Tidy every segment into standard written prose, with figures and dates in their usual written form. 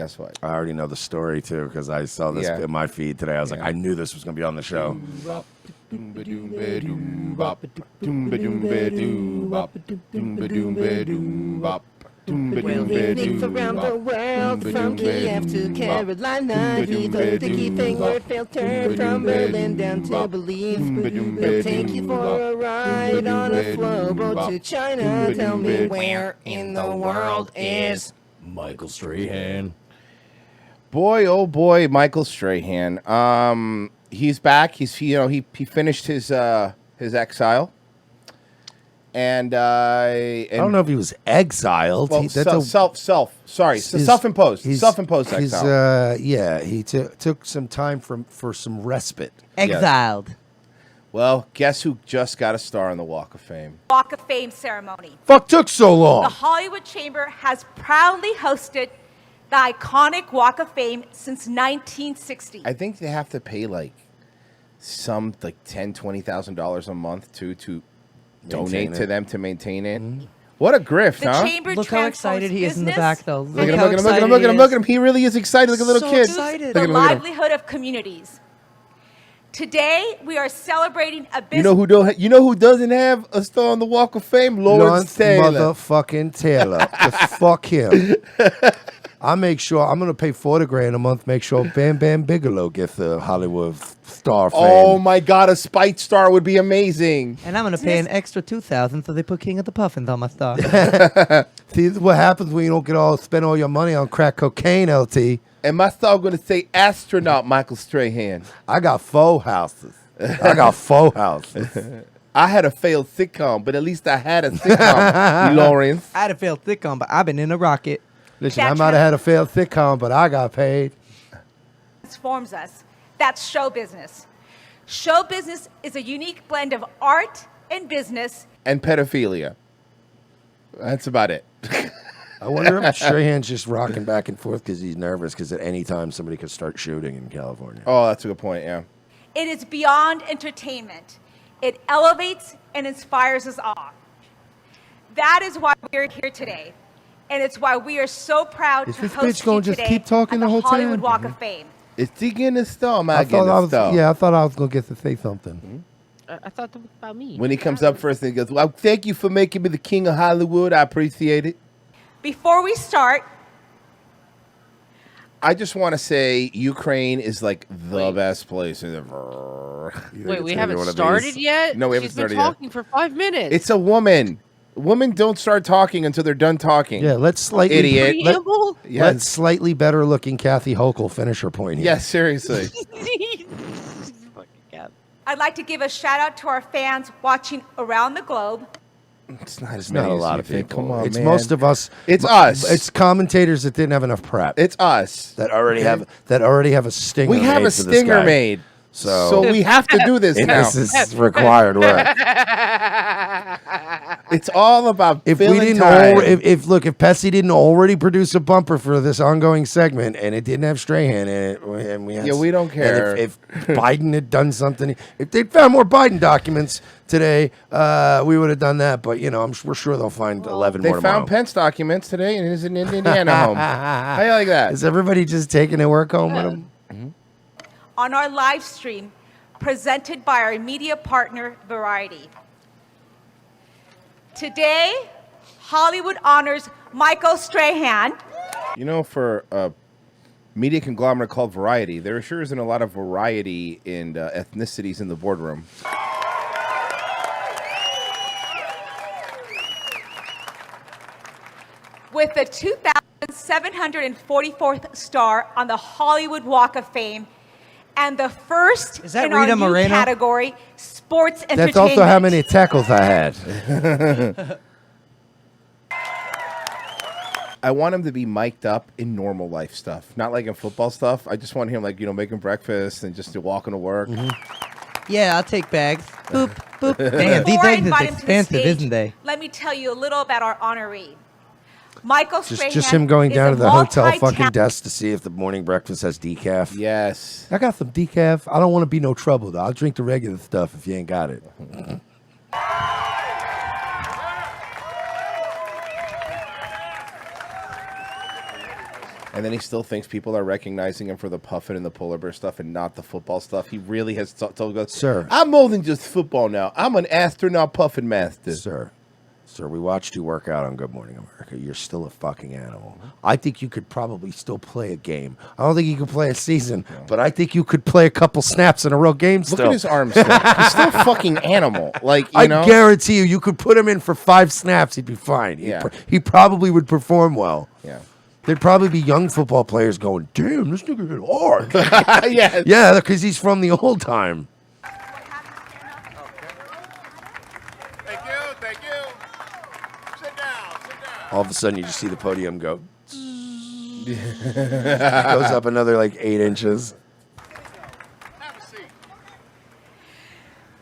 guess what? I already know the story, too, because I saw this in my feed today. I was like, I knew this was going to be on the show. Picnics around the world, from Kiev to Carolina. He's a sticky-fingered filter from Berlin down to Belize. He'll take you for a ride on a slow boat to China. Tell me where in the world is Michael Strahan? Boy, oh boy, Michael Strahan. He's back. He finished his exile. And I don't know if he was exiled. Well, self-imposed exile. He took some time for some respite. Exiled. Yes. Well, guess who just got a star on the Walk of Fame? Walk of Fame ceremony. Fuck took so long. The Hollywood Chamber has proudly hosted the iconic Walk of Fame since 1960. I think they have to pay like $10,000-$20,000 a month to donate to them to maintain it. Mm-hmm. What a grift, the huh? Chamber Look how excited he is in the back, though. Look at him. He really is excited like a little kid. Excited. The livelihood of communities. Today, we are celebrating a business. You know who doesn't have a star on the Walk of Fame? Lawrence Taylor. Motherfucking Taylor. Just fuck him. I make sure I'm gonna pay $40,000 a month. Make sure Bam Bam Bigelow gets the Hollywood star fame. Oh my God, a Spite star would be amazing. And I'm gonna pay an extra $2,000 so they put King of the Puffins on my star. See, this is what happens when you don't spend all your money on crack cocaine, LT. And my star gonna say astronaut Michael Strahan. I got 4 houses. I got 4 houses. I had a failed sitcom, but at least I had a sitcom, Lawrence. I had a failed sitcom, but I've been in a rocket. Listen, I might have had a failed sitcom, but I got paid. Transforms us. That's show business. Show business is a unique blend of art and business. And pedophilia. That's about it. I wonder if Strahan's just rocking back and forth because he's nervous because at any time somebody could start shooting in California. Oh, that's a good point, yeah. It is beyond entertainment. It elevates and inspires us all. That is why we're here today. And it's why we are so proud to host you today keep talking at the whole Hollywood time? Walk of Fame. Is he getting a star? I thought I was going to get to say something. I thought that was about me. When he comes up first and he goes, well, thank you for making me the king of Hollywood. I appreciate it. Before we start, I just want to say Ukraine is like the best place ever. Wait, we haven't started yet? No, we haven't started yet. She's been talking for 5 minutes. It's a woman. Women don't start talking until they're done talking. Yeah, let's slightly Let's slightly better looking Kathy Hochul finish her point here. Yes, seriously. I'd like to give a shout out to our fans watching around the globe. It's not as Not many a lot as of you think. people. Come on, it's man. most of us. It's us. It's commentators that didn't have enough prep. It's us that already have a stinger. We have made a for this stinger guy. made. So we have to do this now. This is required work. It's all about If we filling didn't, time. if Pepsi didn't already produce a bumper for this ongoing segment, and it didn't have Strahan in it, and we had, Yeah, we don't care. and if Biden had done something, if they'd found more Biden documents today, we would have done that. But we're sure they'll find 11 They more found tomorrow. Pence documents today in his Indiana home. How you like that? Is everybody just taking their work home with them? On our live stream, presented by our media partner, Variety. Today, Hollywood honors Michael Strahan. For a media conglomerate called Variety, there sure isn't a lot of variety in ethnicities in the boardroom. With the 2,744th star on the Hollywood Walk of Fame and the first that in our Rita new Moreno? category, sports entertainment. That's also how many tackles I had. I want him to be mic'd up in normal life stuff, not like in football stuff. I just want him making breakfast and just walking to work. Yeah, I'll take bags. Boop, boop. Damn, these Before I eggs is invite him to the expensive, stage, isn't they? Let me tell you a little about our honoree. Michael Strahan Just him going is down a to the hotel fucking multi-talented- desk to see if the morning breakfast has decaf. Yes. I got some decaf. I don't want to be no trouble, though. I'll drink the regular stuff if you ain't got it. And then he still thinks people are recognizing him for the puffin and the polar bear stuff and not the football stuff. He really has told us, Sir, I'm more than just football now. I'm an astronaut puffin master. Sir, we watched you work out on Good Morning America. You're still a fucking animal. I think you could probably still play a game. I don't think you could play a season, but I think you could play a couple snaps in a real game still. Look at his arms still. He's still a fucking animal. Like, I guarantee you could put him in for 5 snaps. He'd be fine. He probably would perform well. Yeah. There'd probably be young football players going, damn, this nigga hit hard. Yes. Yeah, because he's from the old time. Thank you. Sit down. All of a sudden, you just see the podium go. Goes up another like 8 inches.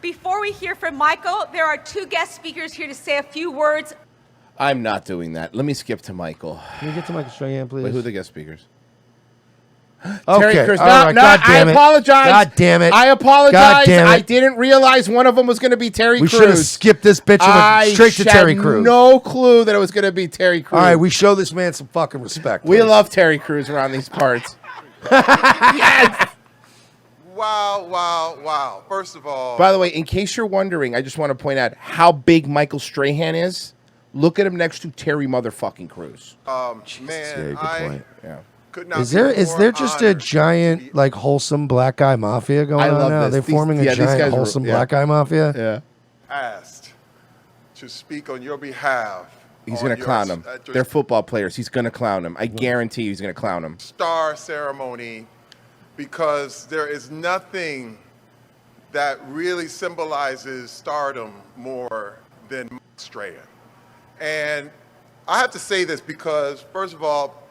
Before we hear from Michael, there are 2 guest speakers here to say a few words. I'm not doing that. Let me skip to Michael. Can you get to Michael Strahan, please? Wait, who are the guest speakers? Okay, Terry Crews. all right, God damn I it. apologize. God damn it. I apologize. God damn it. I didn't realize one of them was going to be Terry We Crews. should have skipped this bitch and went straight to Terry Crews. No clue that it was going to be Terry Crews. All right, we show this man some fucking respect. We please. love Terry Crews around these parts. Yes. Wow. First of all, By the way, in case you're wondering, I just want to point out how big Michael Strahan is. Look at him next to Terry motherfucking Crews. man, yeah, good point. Yeah. could not Is there be more just a honored giant like wholesome black guy mafia going I on love now? this. They're These- forming a yeah, these giant guys are- wholesome yeah. black guy mafia. Yeah. asked to speak on your behalf. He's on going to your- clown him. at your They're football players. He's going to clown him. I guarantee you he's going to clown him. star ceremony, because there is nothing that really symbolizes stardom more than Mike Strahan. And I have to say this because, first of all,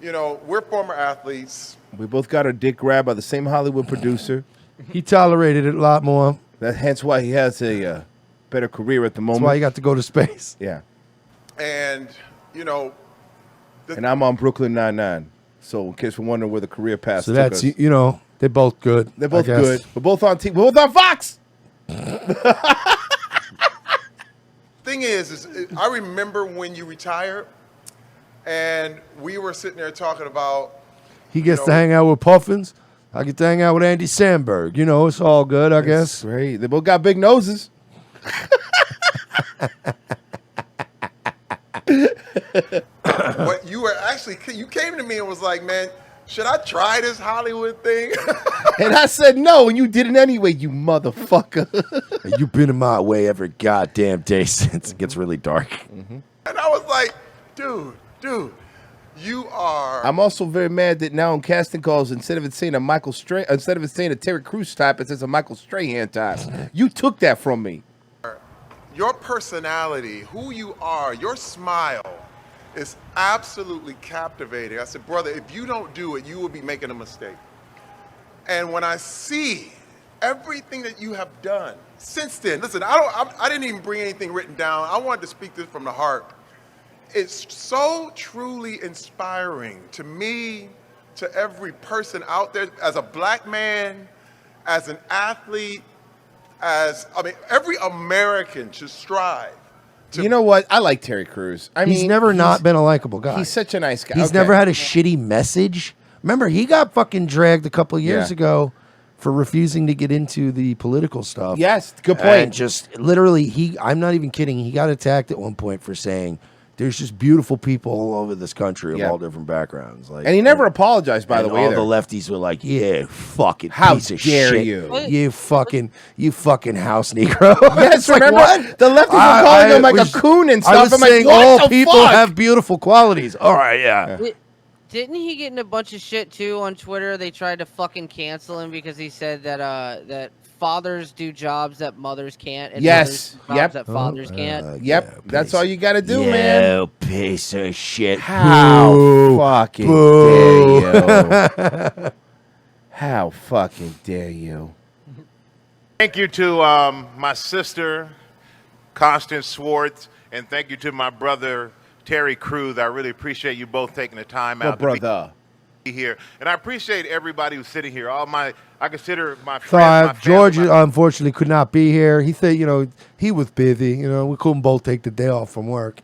you know, we're former athletes. We both got our dick grabbed by the same Hollywood producer. He tolerated it a lot more. Hence why he has a better career at the moment. That's why he got to go to space. Yeah. And, you know, And I'm on Brooklyn Nine-Nine. So in case we're wondering where the career path So took that's, us. you know, they're both good. They're both I guess. good. We're both on TV. We're both on Fox. thing is I remember when you retired, and we were sitting there talking about. He gets you to know, hang out with Puffins. I get to hang out with Andy Samberg. You know, it's all good, I guess. Great. They both got big noses. What you were actually, you came to me and was like, man, should I try this Hollywood thing? And I said no, and you did it anyway, you motherfucker. You've been in my way every goddamn day since it gets really dark. And I was like, dude, you are. I'm also very mad that now in casting calls, instead of it saying a Terry Crews type, it says a Michael Strahan type. You took that from me. Your personality, who you are, your smile is absolutely captivating. I said, brother, if you don't do it, you will be making a mistake. And when I see everything that you have done since then, listen, I didn't even bring anything written down. I wanted to speak this from the heart. It's so truly inspiring to me, to every person out there, as a black man, as an athlete, every American should strive. You know what? I like Terry Crews. He's never not been a likable guy. He's such a nice guy. He's never had a shitty message. Remember, he got fucking dragged a couple of years ago for refusing to get into the political stuff. Yes, good point. And just literally, I'm not even kidding, he got attacked at one point for saying, there's just beautiful people all over this country of all different backgrounds. Like, and he never apologized, by the way. All the lefties were like, "Yeah, fucking how piece of dare shit. you you fucking house Negro." Yes, Like, remember what? the lefties were calling him like a coon and stuff. I was I'm like, saying what all the people fuck? have beautiful qualities. All right, yeah. Didn't he get in a bunch of shit too on Twitter? They tried to fucking cancel him because he said that that fathers do jobs that mothers can't. And Yes. mothers do jobs that fathers can't. That's all you got to do, man. Piece of shit. How Boo. fucking Boo. dare you? How fucking dare you? Thank you to my sister, Constance Swartz, and thank you to my brother, Terry Crews. I really appreciate you both taking the time out brother. to be here. And I appreciate everybody who's sitting here. I consider my friends, my family, George unfortunately could not be here. He said, he was busy. We couldn't both take the day off from work.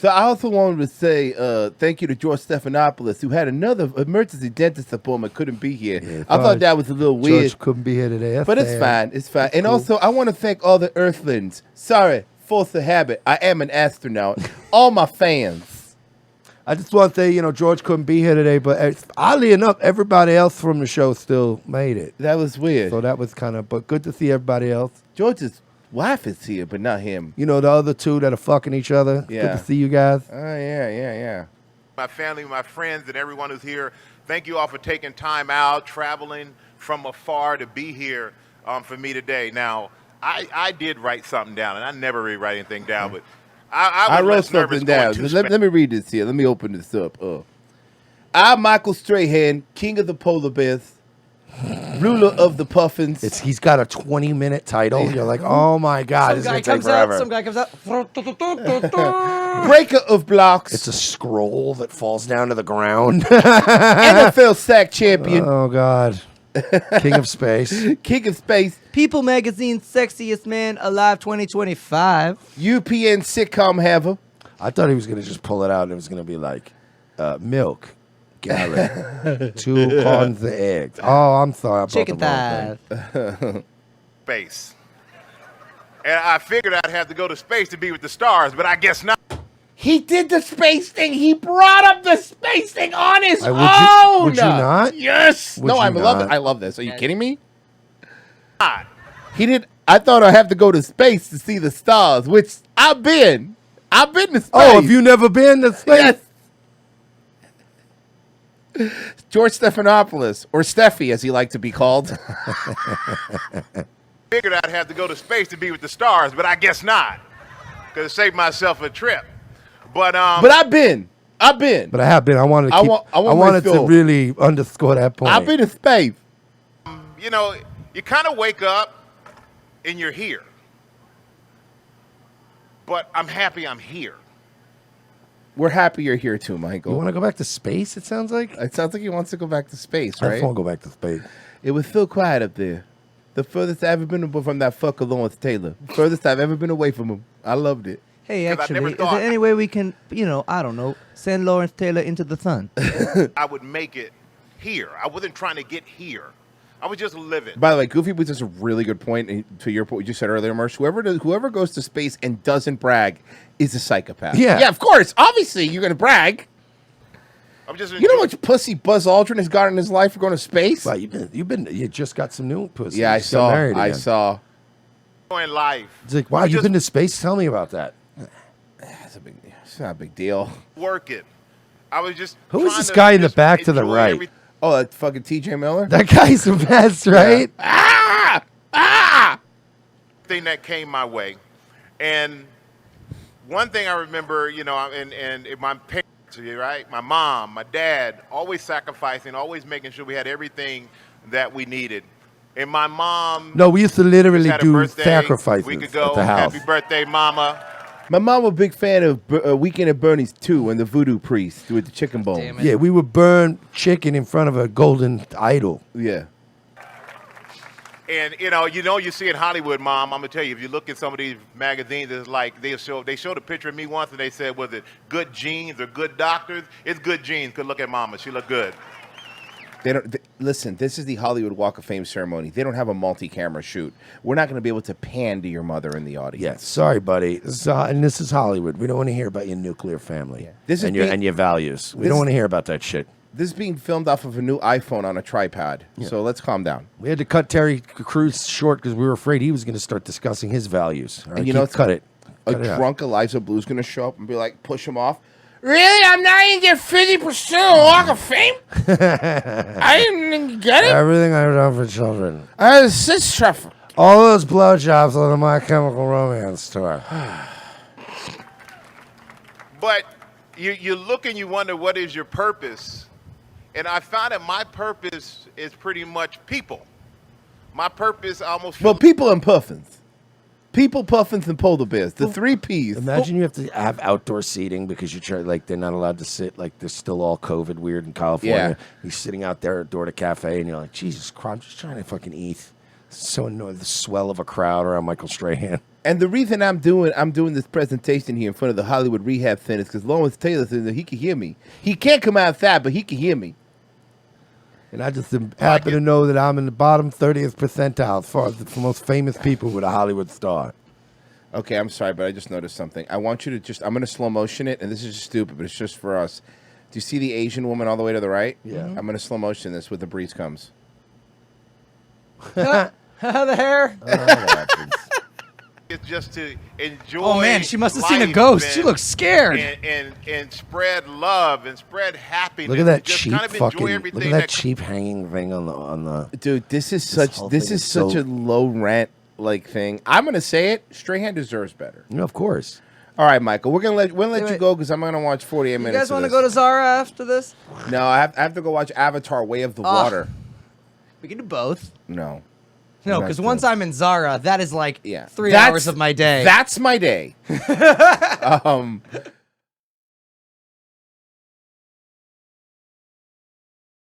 So I also wanted to say thank you to George Stephanopoulos, who had another emergency dentist appointment, couldn't be here. Yeah, I thought that was a little weird. George couldn't be here today. But it's fine. It's fine. And also, I want to thank all the Earthlings. Sorry, force of habit. I am an astronaut. All my fans. I just want to say, George couldn't be here today, but oddly enough, everybody else from the show still made it. That was weird. So that was but good to see everybody else. George's wife is here, but not him. The other two that are fucking each other. Yeah. Good to see you guys. Oh, yeah. My family, my friends, and everyone who's here, thank you all for taking time out, traveling from afar to be here for me today. Now, I did write something down, and I never really write anything down, but I wrote less something nervous down. going to Let me read this here. Let me open this up. I'm Michael Strahan, king of the polar bears, ruler of the puffins. He's got a 20-minute title. You're like, oh my God, this is going to take forever. Some guy comes out. Breaker of blocks. It's a scroll that falls down to the ground. NFL sack champion. Oh God. King of space. King of space. People Magazine Sexiest Man Alive 2025. UPN sitcom haver. I thought he was going to just pull it out and it was going to be like milk. Garrett. 2 corns and eggs. Oh, I'm sorry. I brought Chicken the wrong thighs. space. And I figured I'd have to go to space to be with the stars, but I guess not. He did the space thing. He brought up the space thing on his own. Would you not? Yes. Would No, you I love not? it. I love this. Are you kidding me? Not. He did. I thought I'd have to go to space to see the stars, which I've been. I've been to space. Oh, have you never been to space? Yes. George Stephanopoulos, or Steffi, as he liked to be called. Figured I'd have to go to space to be with the stars, but I guess not. Because it saved myself a trip. But I've been. But I have been. I wanted to keep, I wanted to refill. really underscore that point. I've been to space. You kind of wake up and you're here. But I'm happy I'm here. We're happy you're here too, Michael. You want to go back to space, it sounds like? It sounds like he wants to go back to space, I right? just want to go back to space. It was so quiet up there. The furthest I've ever been from that fucker Lawrence Taylor. Furthest I've ever been away from him. I loved it. Hey, 'Cause I actually, never is thought- there any way we can, I don't know, send Lawrence Taylor into the sun? I would make it here. I wasn't trying to get here. I was just living. By the way, Goofy was just a really good point to your point you just said earlier, Marsh. Whoever goes to space and doesn't brag is a psychopath. Yeah. Yeah, of course. Obviously, you're going to brag. I'm just You know how much pussy Buzz Aldrin has got in his life for going to space? Well, you just got some new pussy. Yeah, You just got married I again. saw. enjoying life. It's like, wow, you've been to space? Tell me about that. It's not a big deal. Work it. I was just. Who is trying this to guy in the just back to the enjoy right? everything. Oh, that fucking TJ Miller? That guy's the best, right? Thing that came my way, and one thing I remember, and my parents, right, my mom, my dad, always sacrificing, always making sure we had everything that we needed. And my mom, No, we used to literally had a do birthday. sacrifices We could go, at the house. happy birthday, mama. My mom was a big fan of Weekend at Bernie's too, and the Voodoo Priest with the chicken bones. Damn it. Yeah, we would burn chicken in front of a golden idol. Yeah. And you see in Hollywood, Mom. I'm gonna tell you, if you look at some of these magazines, it's like they showed a picture of me once, and they said, was it good genes or good doctors? It's good genes. Good look at Mama. She looked good. Listen, this is the Hollywood Walk of Fame ceremony. They don't have a multi-camera shoot. We're not going to be able to pan to your mother in the audience. Yeah, sorry, buddy. This is Hollywood. We don't want to hear about your nuclear family and your values. We don't want to hear about that shit. This is being filmed off of a new iPhone on a tripod. Yeah. So let's calm down. We had to cut Terry Crews short because we were afraid he was going to start discussing his values. All right, cut it. A Cut it out. drunk Eliza Blue's going to show up and be like, push him off. Really? I'm not even get 50% of the Walk of Fame? I didn't get it. Everything I've done for children. I was cis traffic. All those blowjobs on the My Chemical Romance tour. But you look and you wonder, what is your purpose? And I found that my purpose is pretty much people. My purpose almost. Well, people and puffins. People, puffins, and polar bears. The 3 Ps. Imagine you have to have outdoor seating because they're not allowed to sit. Like, they're still all COVID weird in California. Yeah. You're sitting out there at door to cafe and you're like, Jesus Christ, I'm just trying to fucking eat. So annoyed. The swell of a crowd around Michael Strahan. And the reason I'm doing this presentation here in front of the Hollywood Rehab Center is because Lawrence Taylor said that he can hear me. He can't come outside, but he can hear me. And I just happen to know that I'm in the bottom 30th percentile as far as the most famous people with a Hollywood star. Okay, I'm sorry, but I just noticed something. I want you to I'm going to slow motion it, and this is just stupid, but it's just for us. Do you see the Asian woman all the way to the right? Yeah. I'm going to slow motion this with the breeze comes. The hair. It's just to enjoy. Oh man, she must have seen a life ghost. She and- looks scared. And spread love and spread happiness. Look at that and just cheap kind of enjoy fucking. Look everything at that cheap hanging thing on the. Dude, this is whole this thing is is such so- a low rent like thing. I'm going to say it. Strahan deserves better. Yeah, of course. All right, Michael, we're gonna let you Wait. go because I'm gonna watch 48 You minutes. guys want to go to Zara after this? No, I have to go watch Avatar: Way of the Ah. Water. We can do both. No. No, because once I'm in Zara, that is like 3 That's- hours of my day. That's my day.